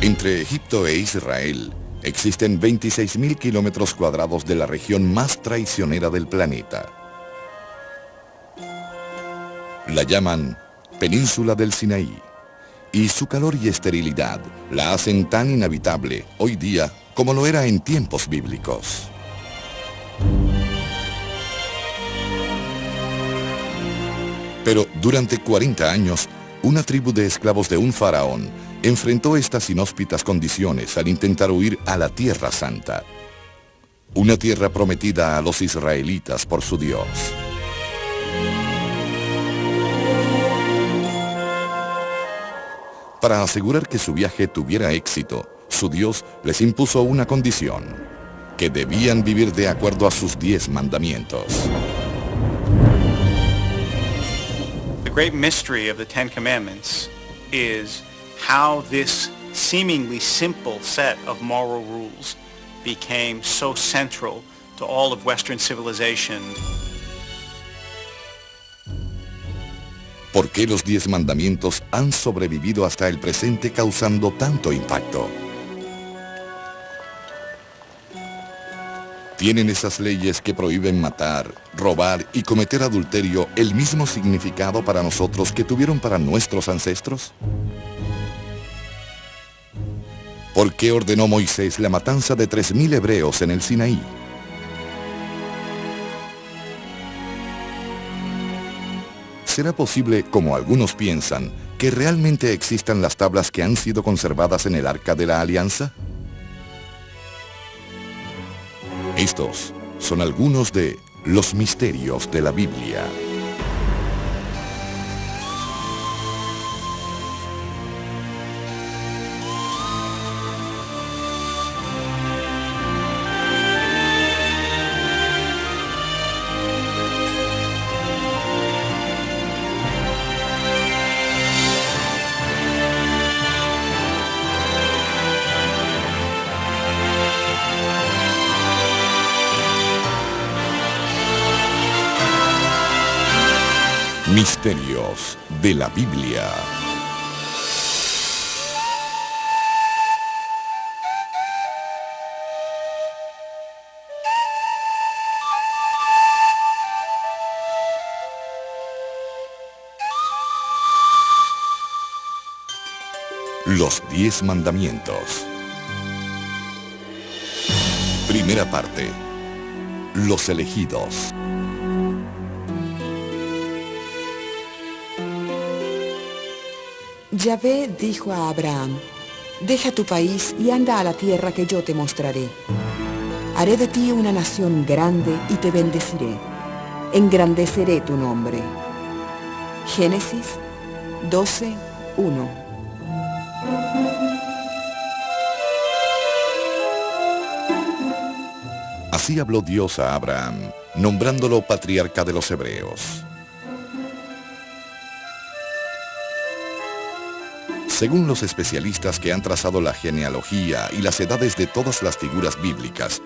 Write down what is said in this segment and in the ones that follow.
Entre Egipto e Israel existen 26.000 kilómetros cuadrados de la región más traicionera del planeta. La llaman Península del Sinaí, y su calor y esterilidad la hacen tan inhabitable hoy día como lo era en tiempos bíblicos. Pero durante 40 años, una tribu de esclavos de un faraón enfrentó estas inhóspitas condiciones al intentar huir a la Tierra Santa, una tierra prometida a los israelitas por su Dios. Para asegurar que su viaje tuviera éxito, su Dios les impuso una condición, que debían vivir de acuerdo a sus 10 mandamientos. The great mystery of the Ten Commandments is how this seemingly simple set of moral rules became so central to all of Western civilization. ¿Por qué los 10 mandamientos han sobrevivido hasta el presente causando tanto impacto? ¿Tienen esas leyes que prohíben matar, robar y cometer adulterio el mismo significado para nosotros que tuvieron para nuestros ancestros? ¿Por qué ordenó Moisés la matanza de 3.000 hebreos en el Sinaí? ¿Será posible, como algunos piensan, que realmente existan las tablas que han sido conservadas en el Arca de la Alianza? Estos son algunos de los misterios de la Biblia. Misterios de la Biblia. Los 10 mandamientos. Primera parte. Los elegidos. Yahvé dijo a Abraham: deja tu país y anda a la tierra que yo te mostraré. Haré de ti una nación grande y te bendeciré. Engrandeceré tu nombre. Génesis 12:1. Así habló Dios a Abraham, nombrándolo patriarca de los hebreos. Según los especialistas que han trazado la genealogía y las edades de todas las figuras bíblicas,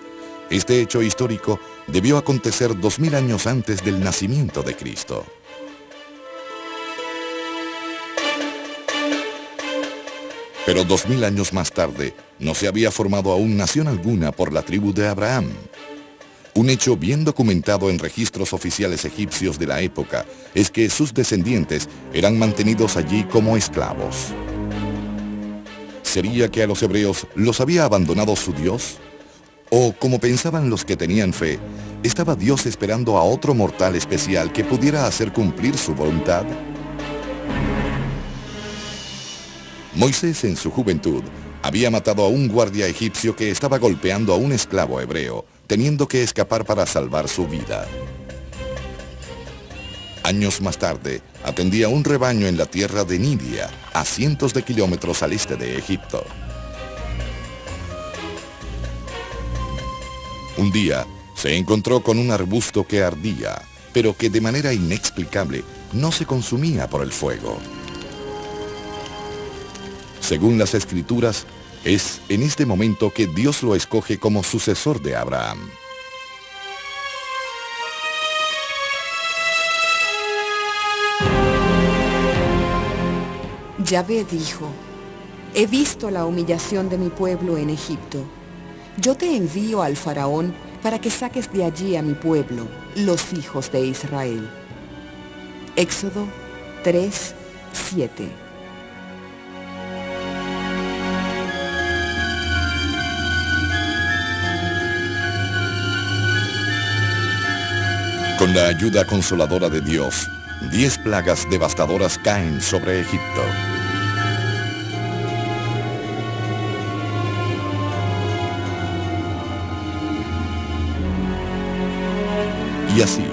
este hecho histórico debió acontecer 2000 años antes del nacimiento de Cristo. Pero 2000 años más tarde, no se había formado aún nación alguna por la tribu de Abraham. Un hecho bien documentado en registros oficiales egipcios de la época es que sus descendientes eran mantenidos allí como esclavos. ¿Sería que a los hebreos los había abandonado su Dios? ¿O, como pensaban los que tenían fe, estaba Dios esperando a otro mortal especial que pudiera hacer cumplir su voluntad? Moisés, en su juventud, había matado a un guardia egipcio que estaba golpeando a un esclavo hebreo, teniendo que escapar para salvar su vida. Años más tarde, atendía un rebaño en la tierra de Nidia, a cientos de kilómetros al este de Egipto. Un día, se encontró con un arbusto que ardía, pero que de manera inexplicable no se consumía por el fuego. Según las Escrituras, es en este momento que Dios lo escoge como sucesor de Abraham. Yahvé dijo: He visto la humillación de mi pueblo en Egipto. Yo te envío al faraón para que saques de allí a mi pueblo, los hijos de Israel. Éxodo 3:7. Con la ayuda consoladora de Dios, 10 plagas devastadoras caen sobre Egipto. Y así,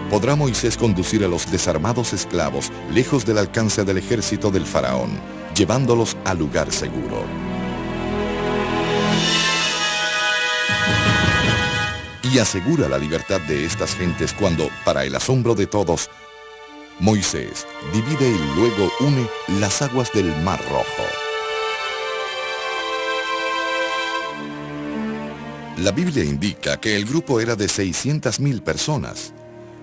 podrá Moisés conducir a los desarmados esclavos lejos del alcance del ejército del faraón, llevándolos al lugar seguro. Y asegura la libertad de estas gentes cuando, para el asombro de todos, Moisés divide y luego une las aguas del Mar Rojo. La Biblia indica que el grupo era de 600.000 personas.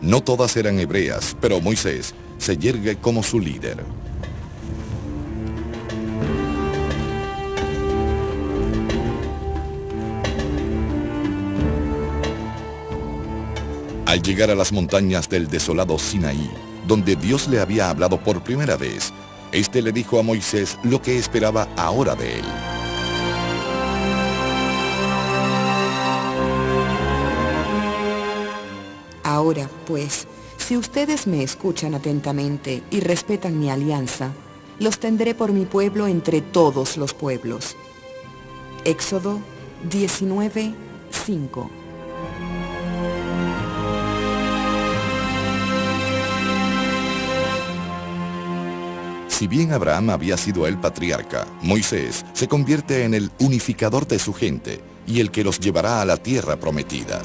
No todas eran hebreas, pero Moisés se yergue como su líder. Al llegar a las montañas del desolado Sinaí, donde Dios le había hablado por primera vez, este le dijo a Moisés lo que esperaba ahora de él. Ahora, pues, si ustedes me escuchan atentamente y respetan mi alianza, los tendré por mi pueblo entre todos los pueblos. Éxodo 19:5. Si bien Abraham había sido el patriarca, Moisés se convierte en el unificador de su gente y el que los llevará a la tierra prometida.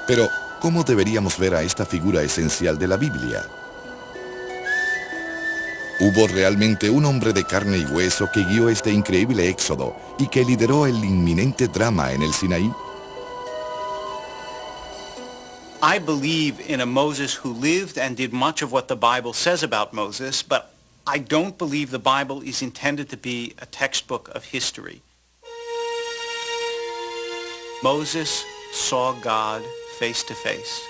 Pero, ¿cómo deberíamos ver a esta figura esencial de la Biblia? ¿Hubo realmente un hombre de carne y hueso que guió este increíble éxodo y que lideró el inminente drama en el Sinaí? I believe in a Moses who lived and did much of what the Bible says about Moses, but I don't believe the Bible is intended to be a textbook of history. Moses saw God face to face,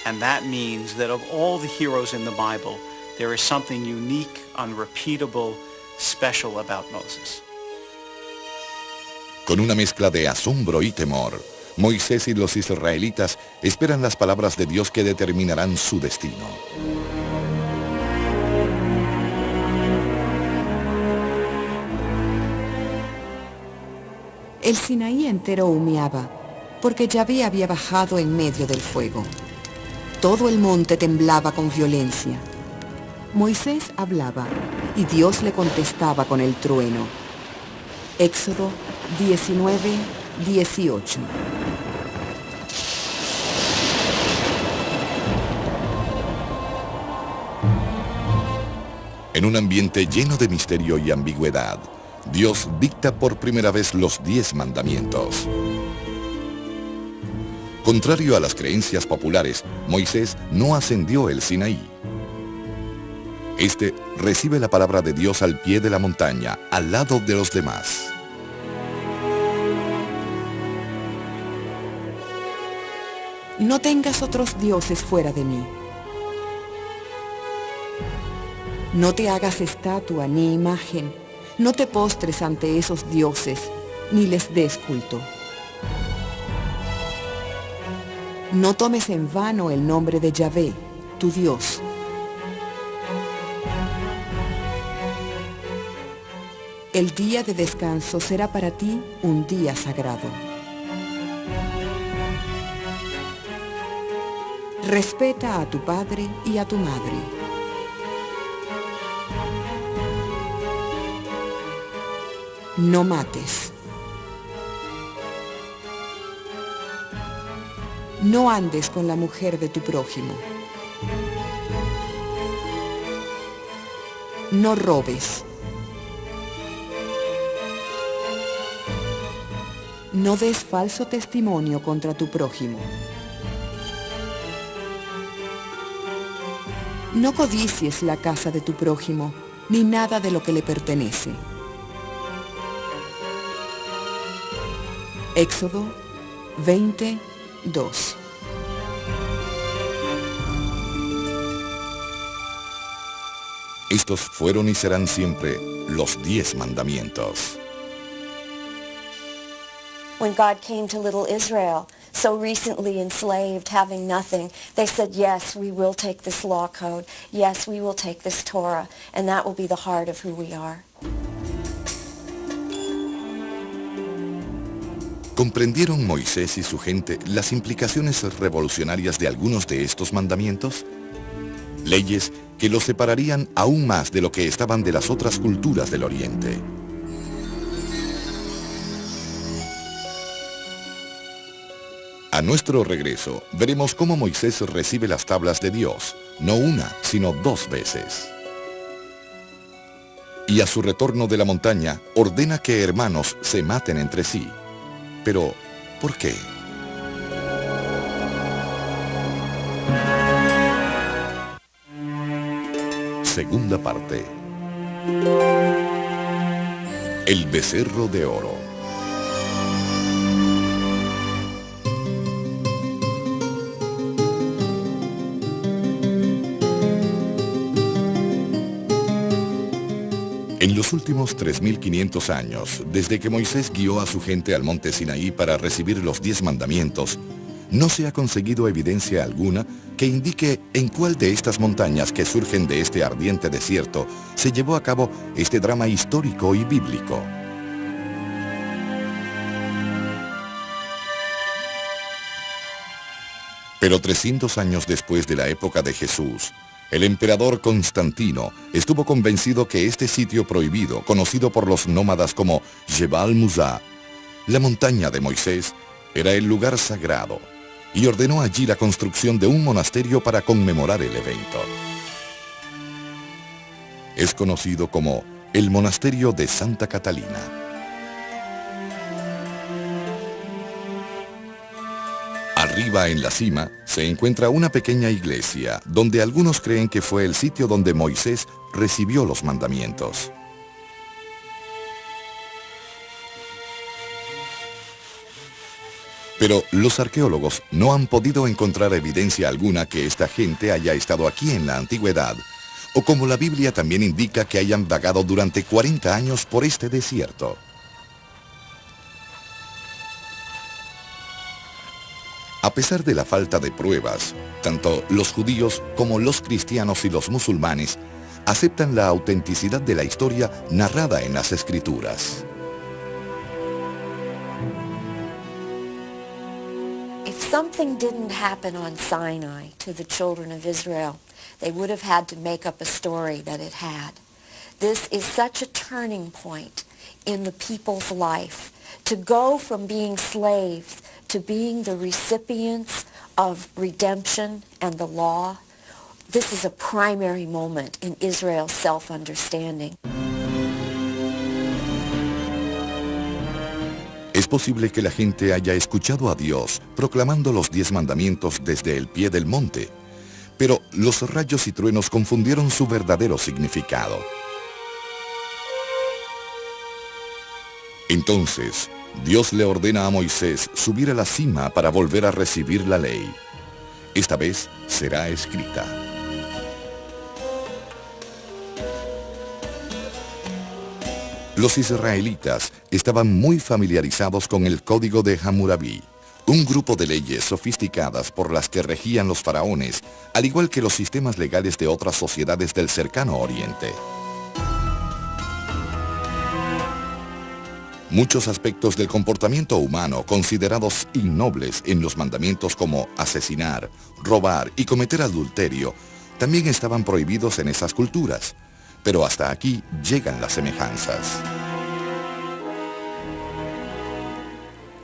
and that means that of all the heroes in the Bible, there is something unique, unrepeatable, special about Moses. Con una mezcla de asombro y temor, Moisés y los israelitas esperan las palabras de Dios que determinarán su destino. El Sinaí entero humeaba, porque Yahvé había bajado en medio del fuego. Todo el monte temblaba con violencia. Moisés hablaba, y Dios le contestaba con el trueno. Éxodo 19:18. En un ambiente lleno de misterio y ambigüedad, Dios dicta por primera vez los 10 mandamientos. Contrario a las creencias populares, Moisés no ascendió el Sinaí. Este recibe la palabra de Dios al pie de la montaña, al lado de los demás. No tengas otros dioses fuera de mí. No te hagas estatua ni imagen, no te postres ante esos dioses, ni les des culto. No tomes en vano el nombre de Yahvé, tu Dios. El día de descanso será para ti un día sagrado. Respeta a tu padre y a tu madre. No mates. No andes con la mujer de tu prójimo. No robes. No des falso testimonio contra tu prójimo. No codicies la casa de tu prójimo, ni nada de lo que le pertenece. Éxodo 20:2. Estos fueron y serán siempre los 10 mandamientos. When God came to little Israel, so recently enslaved, having nothing, they said, yes, we will take this law code. Yes, we will take this Torah. And that will be the heart of who we are. ¿Comprendieron Moisés y su gente las implicaciones revolucionarias de algunos de estos mandamientos? Leyes que los separarían aún más de lo que estaban de las otras culturas del Oriente. A nuestro regreso, veremos cómo Moisés recibe las tablas de Dios, no una, sino 2 veces. Y a su retorno de la montaña, ordena que hermanos se maten entre sí. Pero, ¿por qué? Segunda parte. El becerro de oro. En los últimos 3.500 años, desde que Moisés guió a su gente al monte Sinaí para recibir los 10 mandamientos, no se ha conseguido evidencia alguna que indique en cuál de estas montañas que surgen de este ardiente desierto se llevó a cabo este drama histórico y bíblico. Pero 300 años después de la época de Jesús, el emperador Constantino estuvo convencido que este sitio prohibido, conocido por los nómadas como Jebal Musa, la montaña de Moisés, era el lugar sagrado, y ordenó allí la construcción de un monasterio para conmemorar el evento. Es conocido como el monasterio de Santa Catalina. Arriba en la cima se encuentra una pequeña iglesia donde algunos creen que fue el sitio donde Moisés recibió los mandamientos. Pero los arqueólogos no han podido encontrar evidencia alguna que esta gente haya estado aquí en la antigüedad, o como la Biblia también indica que hayan vagado durante 40 años por este desierto. A pesar de la falta de pruebas, tanto los judíos como los cristianos y los musulmanes aceptan la autenticidad de la historia narrada en las Escrituras. If something didn't happen on Sinai to the children of Israel, they would have had to make up a story that it had. This is such a turning point in the people's life, to go from being slaves to being the recipients of redemption and the law. This is a primary moment in Israel's self-understanding. Es posible que la gente haya escuchado a Dios proclamando los 10 mandamientos desde el pie del monte, pero los rayos y truenos confundieron su verdadero significado. Entonces, Dios le ordena a Moisés subir a la cima para volver a recibir la ley. Esta vez será escrita. Los israelitas estaban muy familiarizados con el Código de Hammurabi, un grupo de leyes sofisticadas por las que regían los faraones, al igual que los sistemas legales de otras sociedades del cercano Oriente. Muchos aspectos del comportamiento humano considerados innobles en los mandamientos como asesinar, robar y cometer adulterio también estaban prohibidos en esas culturas, pero hasta aquí llegan las semejanzas.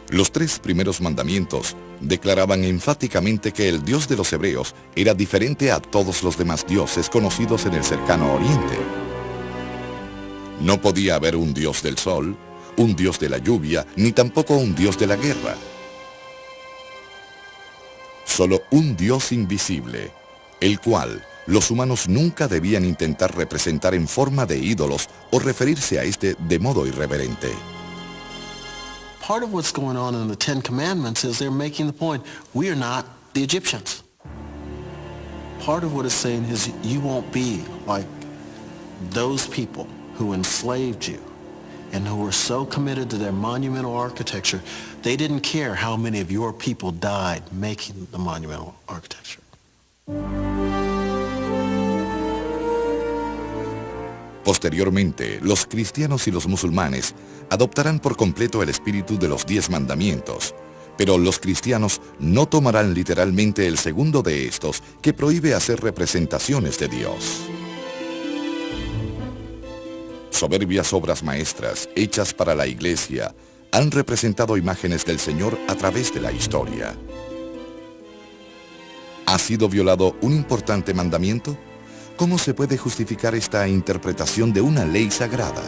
Los 3 primeros mandamientos declaraban enfáticamente que el Dios de los hebreos era diferente a todos los demás dioses conocidos en el cercano Oriente. No podía haber un Dios del sol, un Dios de la lluvia, ni tampoco un Dios de la guerra. Solo un Dios invisible, el cual, los humanos nunca debían intentar representar en forma de ídolos o referirse a este de modo irreverente. Part of what's going on in the Ten Commandments is they're making the point, we are not the Egyptians. Part of what it's saying is you won't be like those people who enslaved you and who were so committed to their monumental architecture, they didn't care how many of your people died making the monumental architecture. Posteriormente, los cristianos y los musulmanes adoptarán por completo el espíritu de los 10 mandamientos, pero los cristianos no tomarán literalmente el segundo de estos, que prohíbe hacer representaciones de Dios. Soberbias obras maestras, hechas para la Iglesia, han representado imágenes del Señor a través de la historia. ¿Ha sido violado un importante mandamiento? ¿Cómo se puede justificar esta interpretación de una ley sagrada?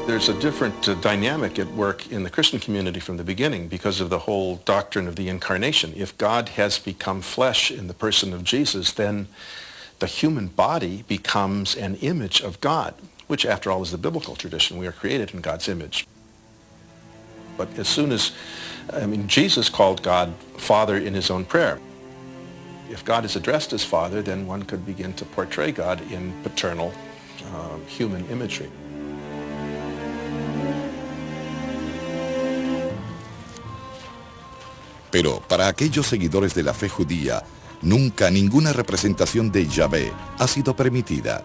There's a different dynamic at work in the Christian community from the beginning because of the whole doctrine of the incarnation. If God has become flesh in the person of Jesus, then the human body becomes an image of God, which after all is the biblical tradition. We are created in God's image. But as soon as, Jesus called God Father in his own prayer. If God is addressed as Father, then one could begin to portray God in paternal human imagery. Pero para aquellos seguidores de la fe judía, nunca ninguna representación de Yahvé ha sido permitida.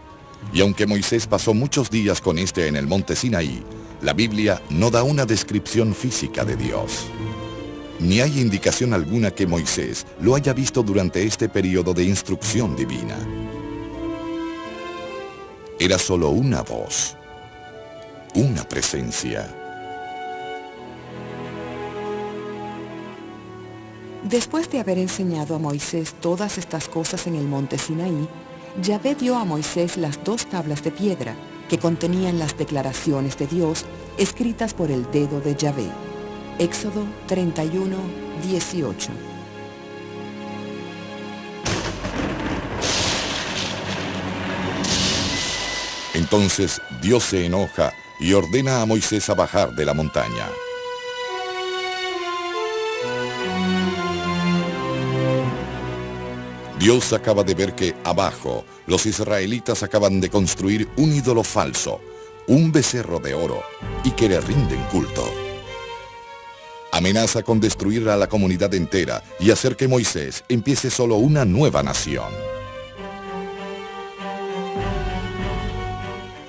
Y aunque Moisés pasó muchos días con este en el monte Sinaí, la Biblia no da una descripción física de Dios. Ni hay indicación alguna que Moisés lo haya visto durante este periodo de instrucción divina. Era solo una voz, una presencia. Después de haber enseñado a Moisés todas estas cosas en el monte Sinaí, Yahvé dio a Moisés las 2 tablas de piedra que contenían las declaraciones de Dios escritas por el dedo de Yahvé. Éxodo 31, 18. Entonces Dios se enoja y ordena a Moisés a bajar de la montaña. Dios acaba de ver que abajo los israelitas acaban de construir un ídolo falso, un becerro de oro, y que le rinden culto. Amenaza con destruir a la comunidad entera y hacer que Moisés empiece solo una nueva nación.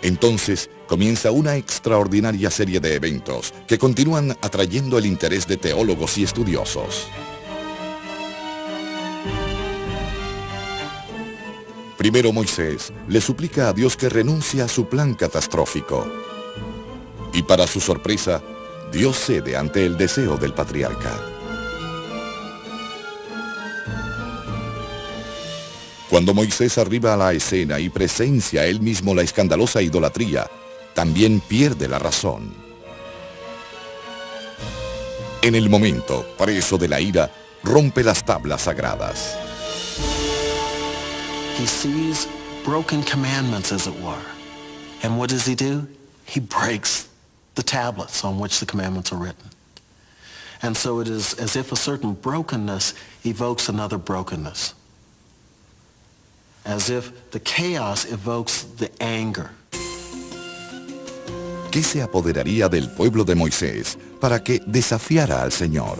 Entonces comienza una extraordinaria serie de eventos que continúan atrayendo el interés de teólogos y estudiosos. Primero Moisés le suplica a Dios que renuncie a su plan catastrófico. Y para su sorpresa, Dios cede ante el deseo del patriarca. Cuando Moisés arriba a la escena y presencia él mismo la escandalosa idolatría, también pierde la razón. En el momento, preso de la ira, rompe las tablas sagradas. He sees broken commandments, as it were. And what does he do? He breaks the tablets on which the commandments are written. And so it is as if a certain brokenness evokes another brokenness. As if the chaos evokes the anger. ¿Qué se apoderaría del pueblo de Moisés para que desafiara al Señor?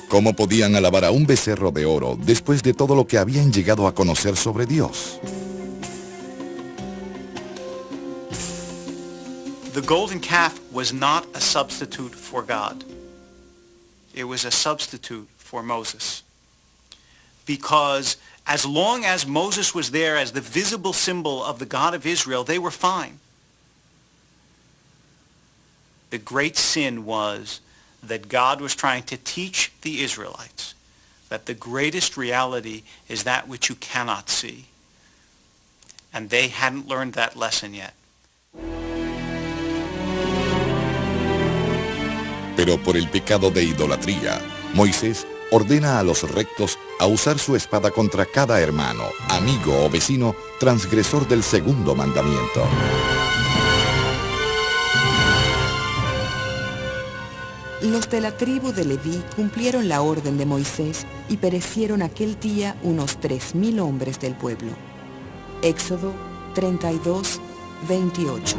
¿Cómo podían alabar a un becerro de oro después de todo lo que habían llegado a conocer sobre Dios? The golden calf was not a substitute for God. It was a substitute for Moses. Because as long as Moses was there as the visible symbol of the God of Israel, they were fine. The great sin was that God was trying to teach the Israelites that the greatest reality is that which you cannot see. And they hadn't learned that lesson yet. Pero por el pecado de idolatría, Moisés ordena a los rectos a usar su espada contra cada hermano, amigo o vecino transgresor del segundo mandamiento. Los de la tribu de Leví cumplieron la orden de Moisés y perecieron aquel día unos 3,000 hombres del pueblo. Éxodo 32, 28.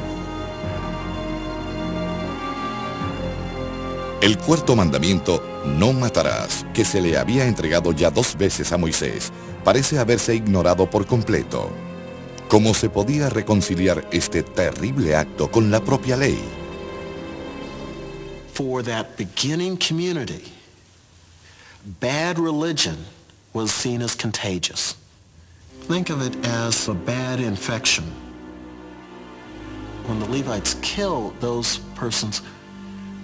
El cuarto mandamiento, no matarás, que se le había entregado ya 2 veces a Moisés, parece haberse ignorado por completo. ¿Cómo se podía reconciliar este terrible acto con la propia ley? For that beginning community, bad religion was seen as contagious. Think of it as a bad infection. When the Levites kill those persons,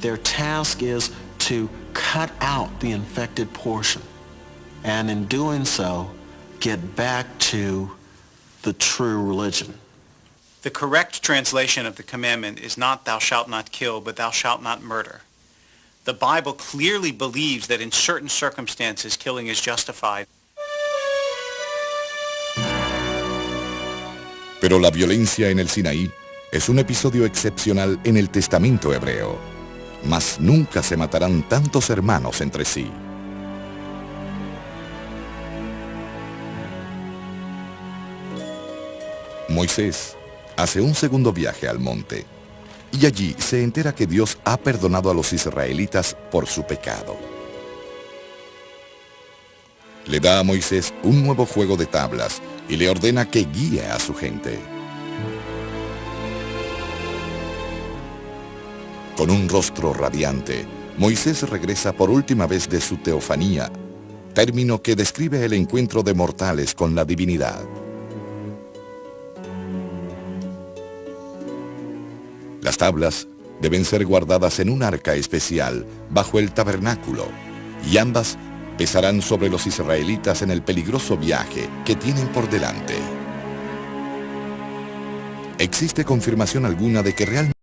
their task is to cut out the infected portion, and in doing so, get back to the true religion. The correct translation of the commandment is not "thou shalt not kill," but "thou shalt not murder." The Bible clearly believes that in certain circumstances killing is justified. Pero la violencia en el Sinaí es un episodio excepcional en el Testamento hebreo. Mas nunca se matarán tantos hermanos entre sí. Moisés hace un segundo viaje al monte y allí se entera que Dios ha perdonado a los israelitas por su pecado. Le da a Moisés un nuevo juego de tablas y le ordena que guíe a su gente. Con un rostro radiante, Moisés regresa por última vez de su teofanía, término que describe el encuentro de mortales con la divinidad. Las tablas deben ser guardadas en un arca especial bajo el tabernáculo, y ambas pesarán sobre los israelitas en el peligroso viaje que tienen por delante. ¿Existe confirmación alguna de que realmente